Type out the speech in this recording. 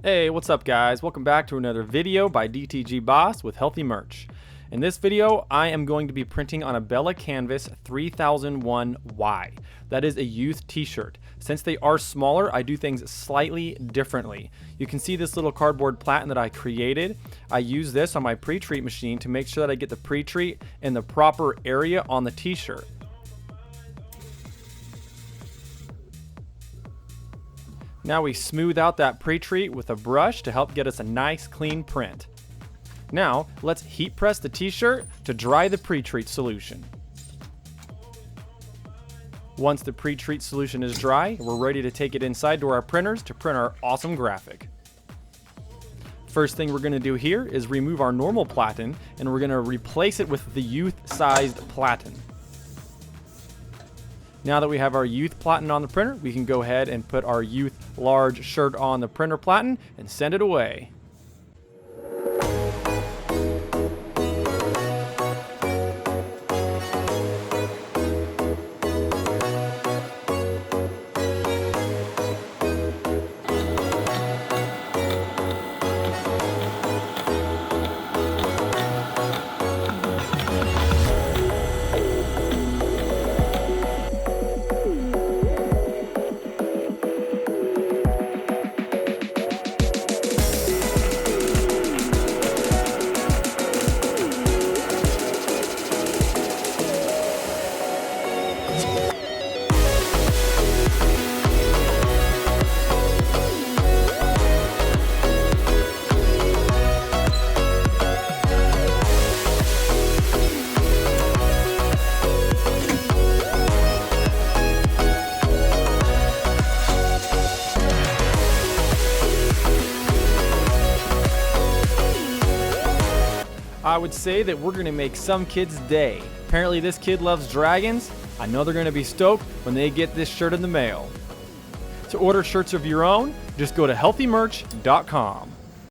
Hey, what's up guys? Welcome back to another video by DTG Boss with Healthy Merch. In this video, I am going to be printing on a Bella Canvas 3001Y. That is a youth t-shirt. Since they are smaller, I do things slightly differently. You can see this little cardboard platen that I created. I use this on my pre-treat machine to make sure that I get the pre-treat in the proper area on the t-shirt. Now we smooth out that pre-treat with a brush to help get us a nice clean print. Now let's heat press the t-shirt to dry the pre-treat solution. Once the pre-treat solution is dry, we're ready to take it inside to our printers to print our awesome graphic. First thing we're going to do here is remove our normal platen and we're going to replace it with the youth-sized platen. Now that we have our youth platen on the printer, we can go ahead and put our youth large shirt on the printer platen and send it away. I would say that we're going to make some kid's day. Apparently this kid loves dragons. I know they're going to be stoked when they get this shirt in the mail. To order shirts of your own, just go to healthymerch.com.